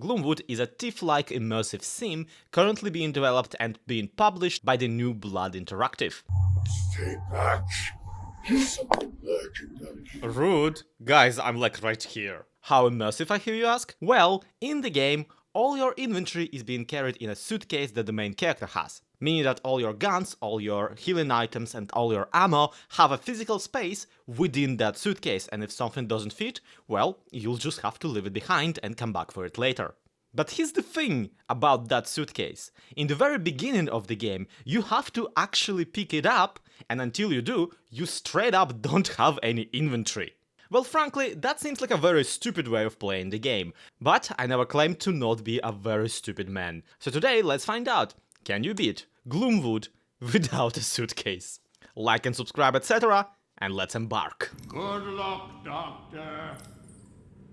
Gloomwood is a thief-like immersive sim currently being developed and being published by the New Blood Interactive. Stay back. Here's something legendary. Rude. Guys, I'm like right here. How immersive, I hear you ask? Well, in the game, all your inventory is being carried in a suitcase that the main character has. Meaning that all your guns, all your healing items and all your ammo have a physical space within that suitcase, and if something doesn't fit, well, you'll just have to leave it behind and come back for it later. But here's the thing about that suitcase. In the very beginning of the game, you have to actually pick it up, and until you do, you straight up don't have any inventory. Well, frankly, that seems like a very stupid way of playing the game, but I never claimed to not be a very stupid man. So today, let's find out. Can you beat Gloomwood without a suitcase? Like and subscribe, etc., and let's embark. Good luck, Doctor.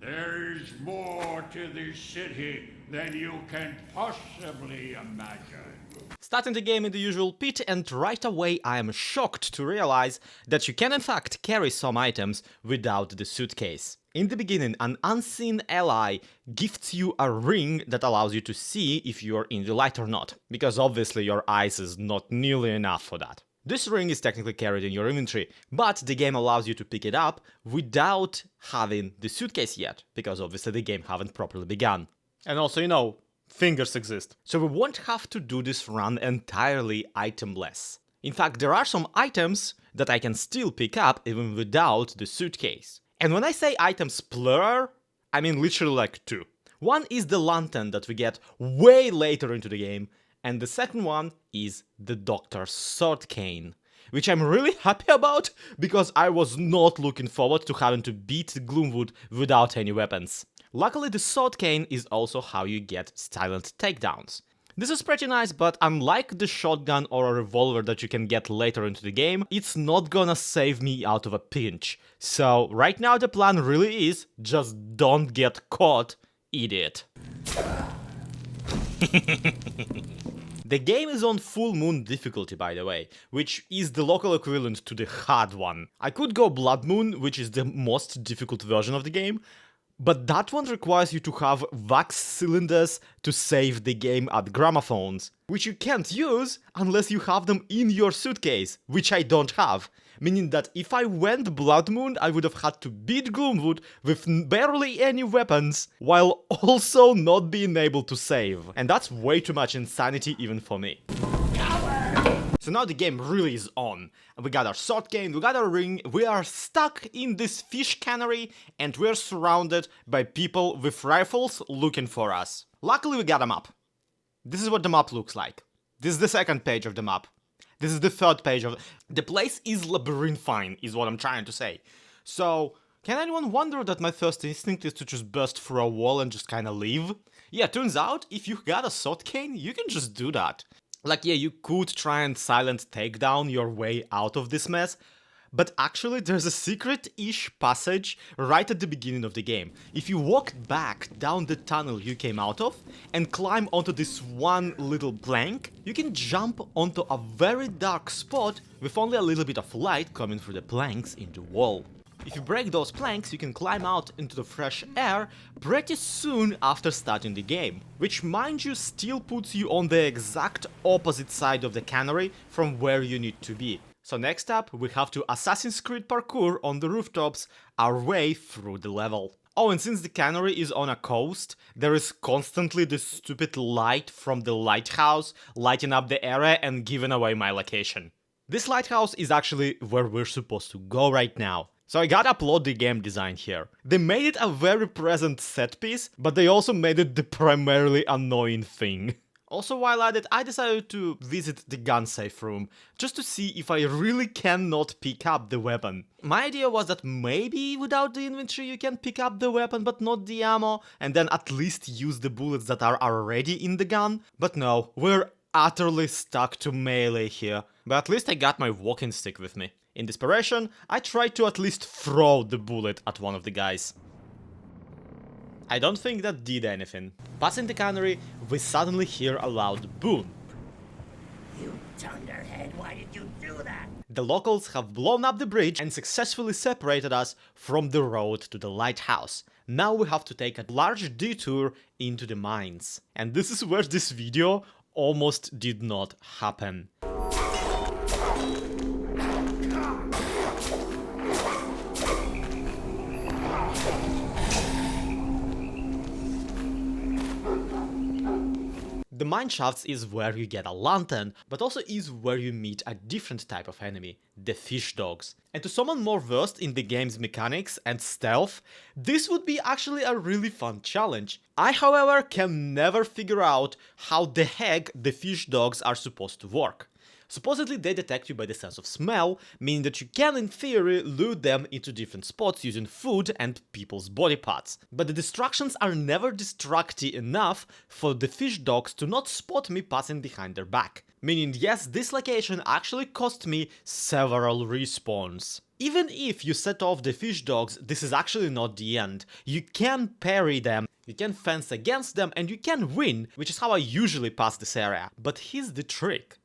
There is more to this city than you can possibly imagine. Starting the game in the usual pit, and right away I am shocked to realize that you can in fact carry some items without the suitcase. In the beginning, an unseen ally gifts you a ring that allows you to see if you are in the light or not, because obviously your eyes is not nearly enough for that. This ring is technically carried in your inventory, but the game allows you to pick it up without having the suitcase yet, because obviously the game haven't properly begun. And also, you know, fingers exist. So we won't have to do this run entirely itemless. In fact, there are some items that I can still pick up even without the suitcase. And when I say items plural, I mean literally like two. One is the lantern that we get way later into the game, and the second one is the Doctor's sword cane, which I'm really happy about because I was not looking forward to having to beat Gloomwood without any weapons. Luckily, the sword cane is also how you get silent takedowns. This is pretty nice, but unlike the shotgun or a revolver that you can get later into the game, it's not gonna save me out of a pinch. So right now the plan really is just don't get caught, idiot. The game is on full moon difficulty, by the way, which is the local equivalent to the hard one. I could go blood moon, which is the most difficult version of the game, but that one requires you to have wax cylinders to save the game at gramophones, which you can't use unless you have them in your suitcase, which I don't have. Meaning that if I went Blood Moon, I would have had to beat Gloomwood with barely any weapons, while also not being able to save. And that's way too much insanity even for me. So now the game really is on. We got our sword cane, we got our ring, we are stuck in this fish cannery, and we're surrounded by people with rifles looking for us. Luckily we got a map. This is what the map looks like. This is the second page of the map. This is the third page of... The place is labyrinthine, is what I'm trying to say. So, can anyone wonder that my first instinct is to just burst through a wall and just kinda leave? Yeah, turns out, if you got a sword cane, you can just do that. Like, yeah, you could try and silent takedown your way out of this mess, but actually there's a secret-ish passage right at the beginning of the game. If you walk back down the tunnel you came out of and climb onto this one little plank, you can jump onto a very dark spot with only a little bit of light coming through the planks in the wall. If you break those planks, you can climb out into the fresh air pretty soon after starting the game, which mind you still puts you on the exact opposite side of the cannery from where you need to be. So next up, we have to Assassin's Creed parkour on the rooftops our way through the level. Oh, and since the cannery is on a coast, there is constantly this stupid light from the lighthouse lighting up the area and giving away my location. This lighthouse is actually where we're supposed to go right now. So I gotta applaud the game design here. They made it a very present set piece, but they also made it the primarily annoying thing. Also, while at it, I decided to visit the gun safe room, just to see if I really cannot pick up the weapon. My idea was that maybe without the inventory you can pick up the weapon but not the ammo, and then at least use the bullets that are already in the gun. But no, we're utterly stuck to melee here. But at least I got my walking stick with me. In desperation, I tried to at least throw the bullet at one of the guys. I don't think that did anything. Passing the cannery, we suddenly hear a loud boom. You dunderhead, why did you do that? The locals have blown up the bridge and successfully separated us from the road to the lighthouse. Now we have to take a large detour into the mines. And this is where this video almost did not happen. The mineshafts is where you get a lantern, but also is where you meet a different type of enemy, the fish dogs. And to someone more versed in the game's mechanics and stealth, this would be actually a really fun challenge. I, however, can never figure out how the heck the fish dogs are supposed to work. Supposedly they detect you by the sense of smell, meaning that you can in theory lure them into different spots using food and people's body parts. But the distractions are never distracty enough for the fish dogs to not spot me passing behind their back. Meaning yes, this location actually cost me several respawns. Even if you set off the fish dogs, this is actually not the end. You can parry them, you can fence against them, and you can win, which is how I usually pass this area. But here's the trick.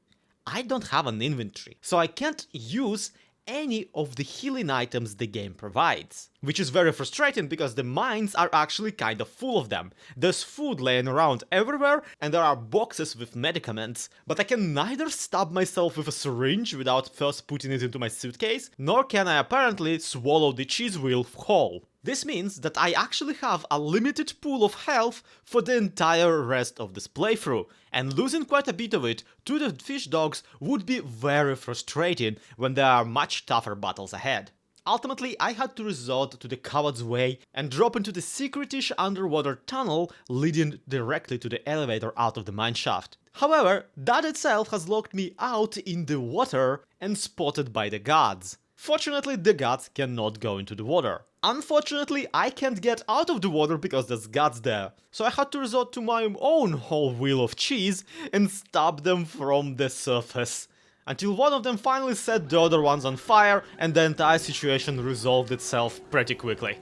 I don't have an inventory, so I can't use any of the healing items the game provides. Which is very frustrating because the mines are actually kind of full of them. There's food laying around everywhere and there are boxes with medicaments, but I can neither stab myself with a syringe without first putting it into my suitcase, nor can I apparently swallow the cheese wheel whole. This means that I actually have a limited pool of health for the entire rest of this playthrough, and losing quite a bit of it to the fish dogs would be very frustrating when there are much tougher battles ahead. Ultimately, I had to resort to the coward's way and drop into the secretish underwater tunnel leading directly to the elevator out of the mineshaft. However, that itself has locked me out in the water and spotted by the guards. Fortunately, the guards cannot go into the water. Unfortunately, I can't get out of the water because there's guards there, so I had to resort to my own whole wheel of cheese and stab them from the surface. Until one of them finally set the other ones on fire and the entire situation resolved itself pretty quickly.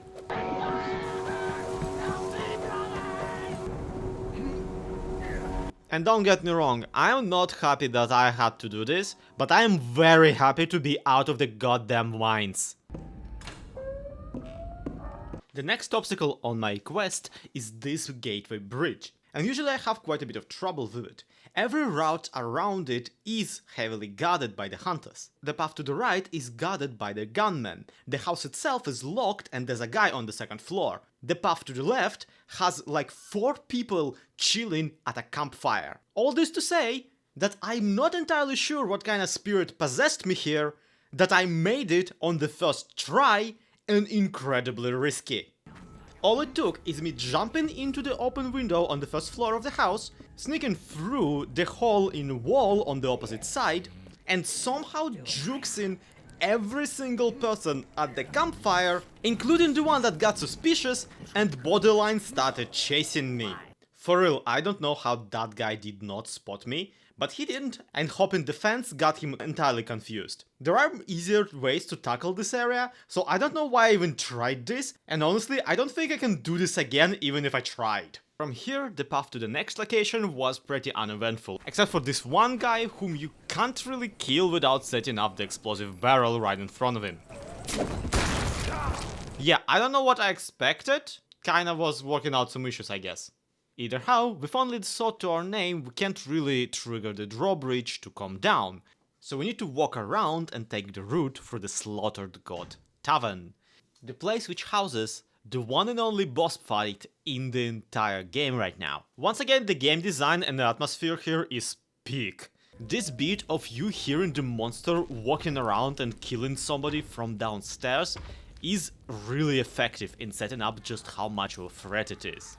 And don't get me wrong, I am not happy that I had to do this, but I am very happy to be out of the goddamn mines. The next obstacle on my quest is this gateway bridge, and usually I have quite a bit of trouble with it. Every route around it is heavily guarded by the hunters. The path to the right is guarded by the gunmen. The house itself is locked and there's a guy on the second floor. The path to the left has like 4 people chilling at a campfire. All this to say that I'm not entirely sure what kind of spirit possessed me here, that I made it on the first try and incredibly risky. All it took is me jumping into the open window on the first floor of the house, sneaking through the hole in wall on the opposite side, and somehow juxing every single person at the campfire, including the one that got suspicious and borderline started chasing me. For real, I don't know how that guy did not spot me, but he didn't, and hopping the fence got him entirely confused. There are easier ways to tackle this area, so I don't know why I even tried this, and honestly, I don't think I can do this again even if I tried. From here, the path to the next location was pretty uneventful, except for this one guy whom you can't really kill without setting up the explosive barrel right in front of him. Yeah, I don't know what I expected, kinda was working out some issues I guess. Either how, with only the sword to our name, we can't really trigger the drawbridge to come down, so we need to walk around and take the route through the Slaughtered God Tavern, the place which houses the one and only boss fight in the entire game right now. Once again, the game design and the atmosphere here is peak. This bit of you hearing the monster walking around and killing somebody from downstairs is really effective in setting up just how much of a threat it is.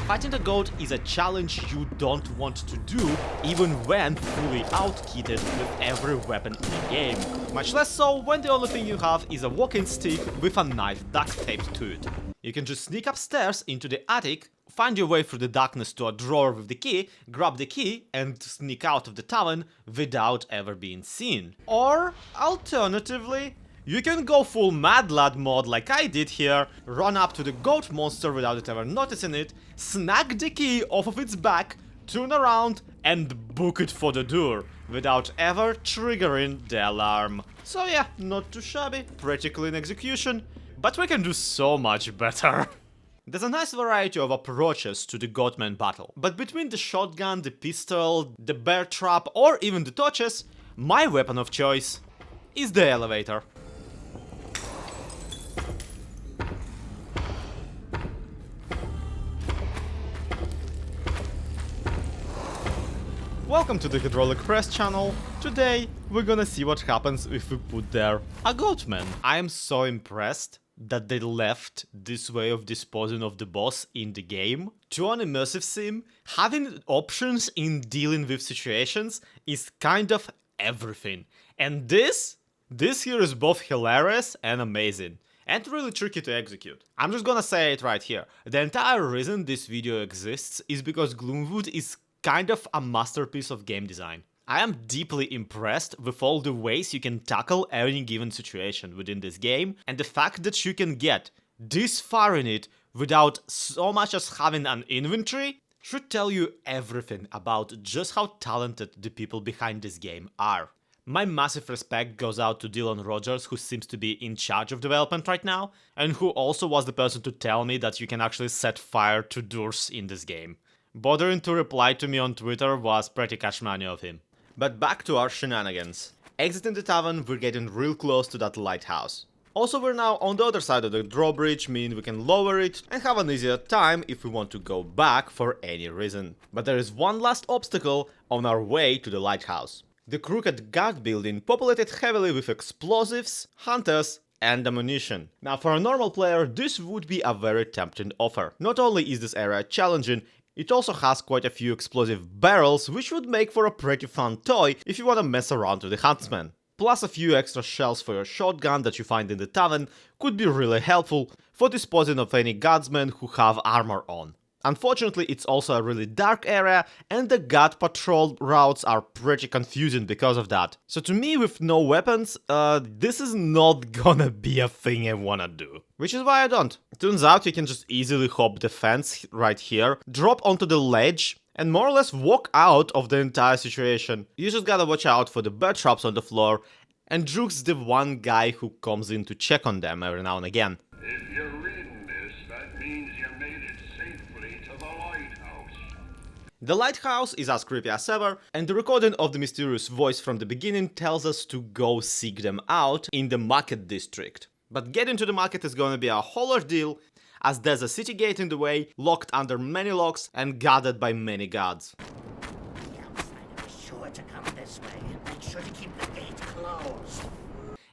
Fighting the goat is a challenge you don't want to do, even when fully out-kitted with every weapon in the game. Much less so when the only thing you have is a walking stick with a knife duct taped to it. You can just sneak upstairs into the attic, find your way through the darkness to a drawer with the key, grab the key and sneak out of the tavern without ever being seen. Or, alternatively, you can go full Mad Lad mod like I did here, run up to the goat monster without it ever noticing it, snag the key off of its back, turn around and book it for the door without ever triggering the alarm. So yeah, not too shabby, pretty clean execution, but we can do so much better. There's a nice variety of approaches to the goatman battle, but between the shotgun, the pistol, the bear trap or even the torches, my weapon of choice is the elevator. Welcome to the Hydraulic Press channel. Today we're gonna see what happens if we put there a goatman. I am so impressed that they left this way of disposing of the boss in the game. To an immersive sim, having options in dealing with situations is kind of everything. And this here is both hilarious and amazing. And really tricky to execute. I'm just gonna say it right here. The entire reason this video exists is because Gloomwood is kind of a masterpiece of game design. I am deeply impressed with all the ways you can tackle any given situation within this game, and the fact that you can get this far in it without so much as having an inventory should tell you everything about just how talented the people behind this game are. My massive respect goes out to Dylan Rogers, who seems to be in charge of development right now, and who also was the person to tell me that you can actually set fire to doors in this game. Bothering to reply to me on Twitter was pretty cashmany of him. But back to our shenanigans. Exiting the tavern, we're getting real close to that lighthouse. Also, we're now on the other side of the drawbridge, meaning we can lower it and have an easier time if we want to go back for any reason. But there is one last obstacle on our way to the lighthouse. The crooked guard building populated heavily with explosives, hunters, and ammunition. Now, for a normal player, this would be a very tempting offer. Not only is this area challenging, it also has quite a few explosive barrels, which would make for a pretty fun toy if you wanna mess around with the huntsman. Plus a few extra shells for your shotgun that you find in the tavern could be really helpful for disposing of any guardsmen who have armor on. Unfortunately, it's also a really dark area, and the guard patrol routes are pretty confusing because of that. So to me, with no weapons, this is not gonna be a thing I wanna do. Which is why I don't. Turns out you can just easily hop the fence right here, drop onto the ledge, and more or less walk out of the entire situation. You just gotta watch out for the bear traps on the floor, and Druke's the one guy who comes in to check on them every now and again. If you're reading this, that means you made it safely to the lighthouse. The lighthouse is as creepy as ever, and the recording of the mysterious voice from the beginning tells us to go seek them out in the market district. But getting to the market is gonna be a whole ordeal, as there's a city gate in the way, locked under many locks and guarded by many guards. The outsider is sure to come this way. Make sure to keep the gate closed.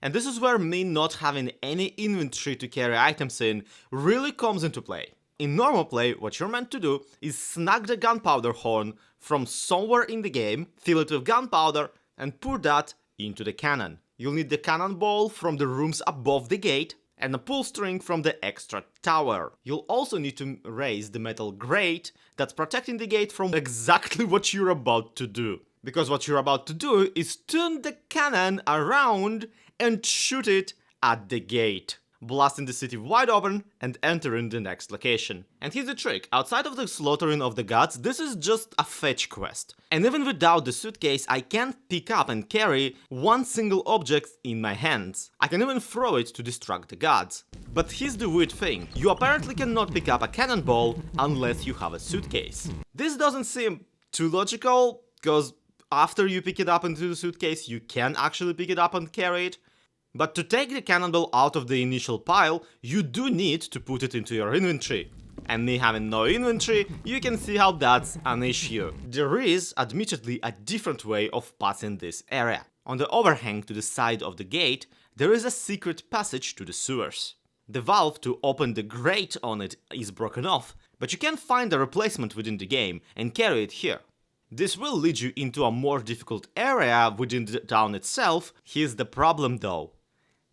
And this is where me not having any inventory to carry items in really comes into play. In normal play, what you're meant to do is snag the gunpowder horn from somewhere in the game, fill it with gunpowder, and pour that into the cannon. You'll need the cannonball from the rooms above the gate, and a pull string from the extra tower. You'll also need to raise the metal grate that's protecting the gate from exactly what you're about to do. Because what you're about to do is turn the cannon around and shoot it at the gate, blasting the city wide open and entering the next location. And here's the trick, outside of the slaughtering of the guards, this is just a fetch quest. And even without the suitcase, I can't pick up and carry one single object in my hands. I can even throw it to distract the guards. But here's the weird thing, you apparently cannot pick up a cannonball unless you have a suitcase. This doesn't seem too logical, because after you pick it up into the suitcase, you can actually pick it up and carry it. But to take the cannonball out of the initial pile, you do need to put it into your inventory. And me having no inventory, you can see how that's an issue. There is, admittedly, a different way of passing this area. On the overhang to the side of the gate, there is a secret passage to the sewers. The valve to open the grate on it is broken off, but you can find a replacement within the game and carry it here. This will lead you into a more difficult area within the town itself. Here's the problem though.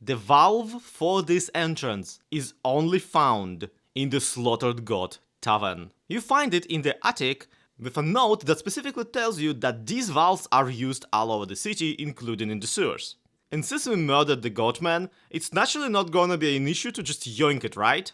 The valve for this entrance is only found in the Slaughtered God Tavern. You find it in the attic with a note that specifically tells you that these valves are used all over the city, including in the sewers. And since we murdered the goatman, it's naturally not gonna be an issue to just yoink it, right?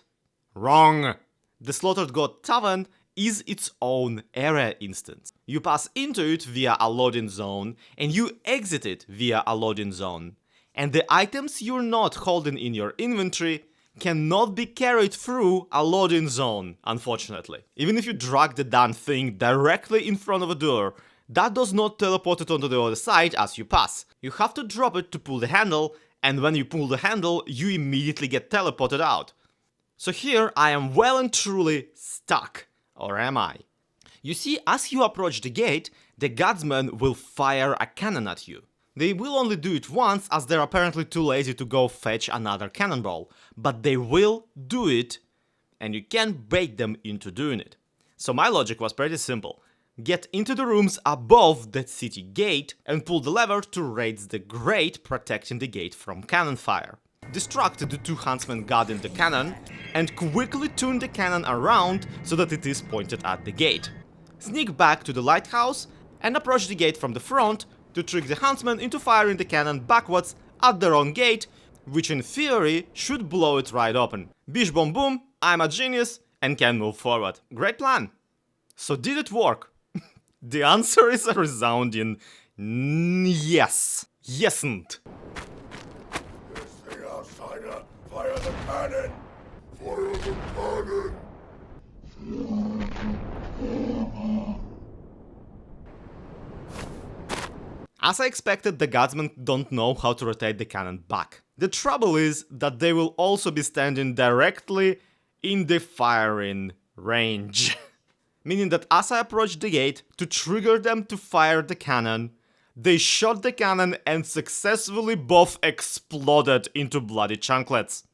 Wrong! The Slaughtered God Tavern is its own area instance. You pass into it via a loading zone, and you exit it via a loading zone. And the items you're not holding in your inventory cannot be carried through a loading zone, unfortunately. Even if you drag the damn thing directly in front of a door, that does not teleport it onto the other side as you pass. You have to drop it to pull the handle, and when you pull the handle, you immediately get teleported out. So here I am well and truly stuck. Or am I? You see, as you approach the gate, the guardsmen will fire a cannon at you. They will only do it once, as they're apparently too lazy to go fetch another cannonball. But they will do it, and you can't bait them into doing it. So my logic was pretty simple. Get into the rooms above the city gate and pull the lever to raise the grate protecting the gate from cannon fire. Distract the two huntsmen guarding the cannon, and quickly turn the cannon around so that it is pointed at the gate. Sneak back to the lighthouse and approach the gate from the front to trick the huntsmen into firing the cannon backwards at their own gate, which in theory should blow it right open. Bish boom boom, I'm a genius and can move forward. Great plan. So did it work? The answer is a resounding yes. Yesn't. This thing outsider! Fire the cannon! Fire the cannon! As I expected, the guardsmen don't know how to rotate the cannon back. The trouble is that they will also be standing directly in the firing range. Meaning that as I approached the gate to trigger them to fire the cannon, they shot the cannon and successfully both exploded into bloody chunklets.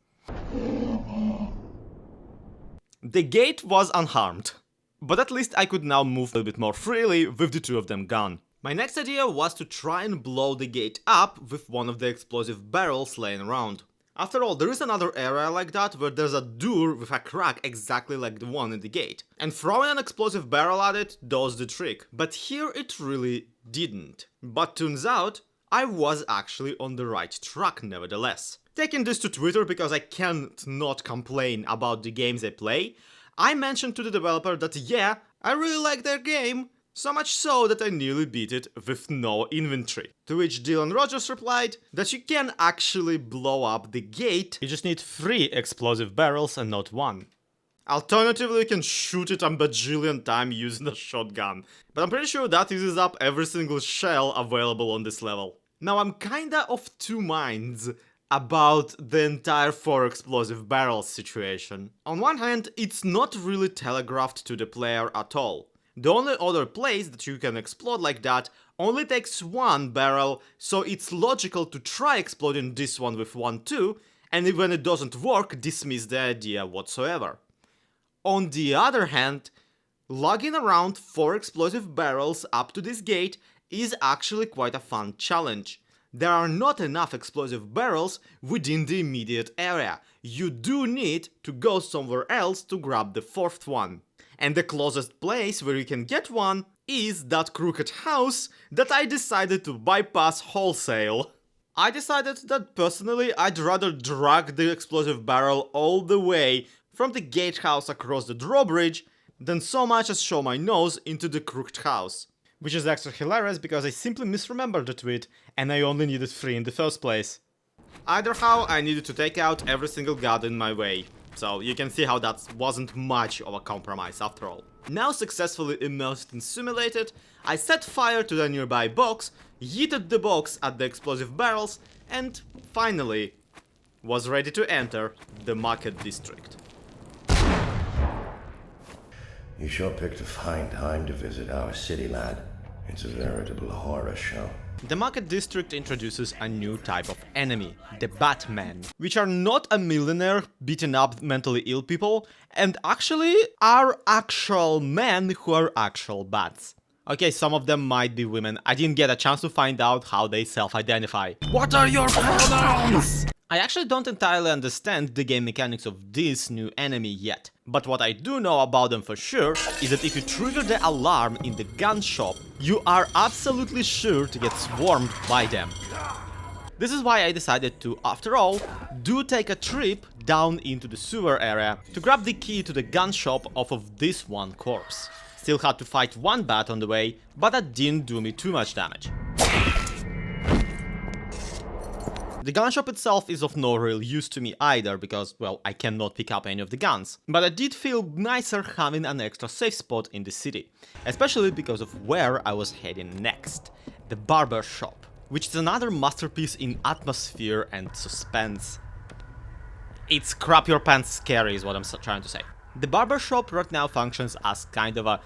The gate was unharmed, but at least I could now move a little bit more freely with the two of them gone. My next idea was to try and blow the gate up with one of the explosive barrels laying around. After all, there is another area like that where there's a door with a crack exactly like the one in the gate. And throwing an explosive barrel at it does the trick. But here it really didn't. But turns out, I was actually on the right track nevertheless. Taking this to Twitter because I can't not complain about the games I play, I mentioned to the developer that yeah, I really like their game, so much so that I nearly beat it with no inventory. To which Dylan Rogers replied that you can actually blow up the gate, you just need 3 explosive barrels and not 1. Alternatively, you can shoot it a bajillion times using a shotgun, but I'm pretty sure that uses up every single shell available on this level. Now I'm kinda of two minds about the entire 4 explosive barrels situation. On one hand, it's not really telegraphed to the player at all. The only other place that you can explode like that only takes 1 barrel, so it's logical to try exploding this one with 1 too, and when it doesn't work, dismiss the idea whatsoever. On the other hand, lugging around 4 explosive barrels up to this gate is actually quite a fun challenge. There are not enough explosive barrels within the immediate area. You do need to go somewhere else to grab the 4th one. And the closest place where you can get one is that crooked house that I decided to bypass wholesale. I decided that personally I'd rather drag the explosive barrel all the way from the gatehouse across the drawbridge than so much as show my nose into the crooked house. Which is extra hilarious because I simply misremembered the tweet and I only needed 3 in the first place. Either how, I needed to take out every single guard in my way. So you can see how that wasn't much of a compromise after all. Now successfully immersed and simulated, I set fire to the nearby box, yeeted the box at the explosive barrels, and finally was ready to enter the market district. You sure picked a fine time to visit our city, lad. It's a veritable horror show. The market district introduces a new type of enemy, the Batman, which are not a millionaire beating up mentally ill people, and actually are actual men who are actual bats. Okay, some of them might be women, I didn't get a chance to find out how they self-identify. What are your pronouns? I actually don't entirely understand the game mechanics of this new enemy yet, but what I do know about them for sure is that if you trigger the alarm in the gun shop, you are absolutely sure to get swarmed by them. This is why I decided to, after all, take a trip down into the sewer area to grab the key to the gun shop off of this one corpse. Still had to fight one bat on the way, but that didn't do me too much damage. The gun shop itself is of no real use to me either, because, well, I cannot pick up any of the guns. But I did feel nicer having an extra safe spot in the city, especially because of where I was heading next, the barber shop, which is another masterpiece in atmosphere and suspense. It's crap your pants scary is what I'm trying to say. The barber shop right now functions as kind of a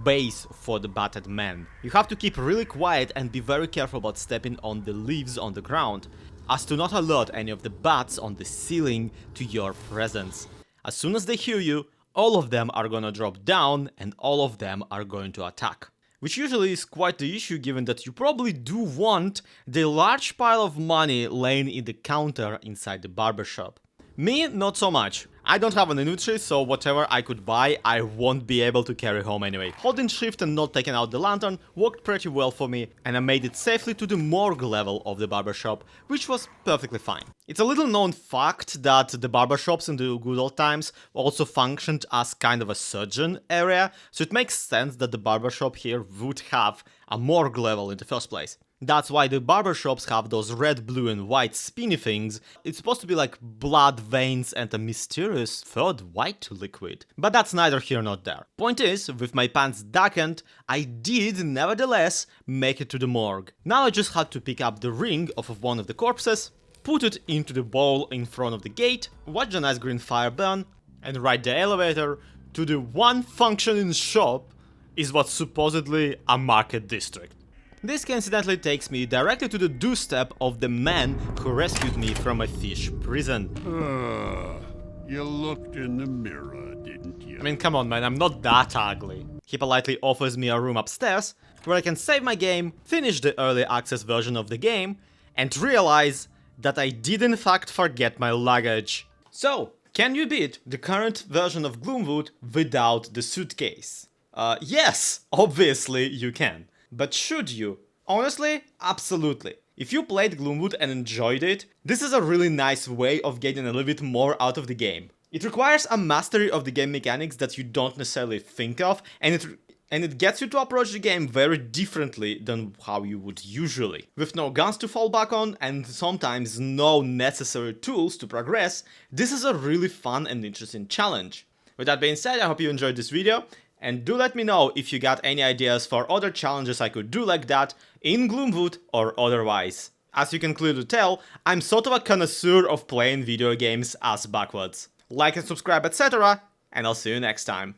base for the battered man. You have to keep really quiet and be very careful about stepping on the leaves on the ground, as to not alert any of the bats on the ceiling to your presence. As soon as they hear you, all of them are gonna drop down and all of them are going to attack. Which usually is quite the issue, given that you probably do want the large pile of money laying in the counter inside the barbershop. Me, not so much. I don't have an inventory, so whatever I could buy, I won't be able to carry home anyway. Holding shift and not taking out the lantern worked pretty well for me, and I made it safely to the morgue level of the barbershop, which was perfectly fine. It's a little known fact that the barbershops in the good old times also functioned as kind of a surgeon area, so it makes sense that the barbershop here would have a morgue level in the first place. That's why the barbershops have those red, blue and white spinny things. It's supposed to be like blood veins and a mysterious third white liquid. But that's neither here nor there. Point is, with my pants darkened, I did nevertheless make it to the morgue. Now I just had to pick up the ring off of one of the corpses, put it into the bowl in front of the gate, watch the nice green fire burn, and ride the elevator to the one functioning shop is what's supposedly a market district. This coincidentally takes me directly to the doorstep of the man who rescued me from a fish prison. You looked in the mirror, didn't you? I mean, come on man, I'm not that ugly. He politely offers me a room upstairs where I can save my game, finish the early access version of the game, and realize that I did in fact forget my luggage. So, can you beat the current version of Gloomwood without the suitcase? Yes, obviously you can. But should you? Honestly, absolutely. If you played Gloomwood and enjoyed it, this is a really nice way of getting a little bit more out of the game. It requires a mastery of the game mechanics that you don't necessarily think of, and it gets you to approach the game very differently than how you would usually. With no guns to fall back on, and sometimes no necessary tools to progress, this is a really fun and interesting challenge. With that being said, I hope you enjoyed this video. And do let me know if you got any ideas for other challenges I could do like that in Gloomwood or otherwise. As you can clearly tell, I'm sort of a connoisseur of playing video games ass backwards. Like and subscribe, etc. and I'll see you next time.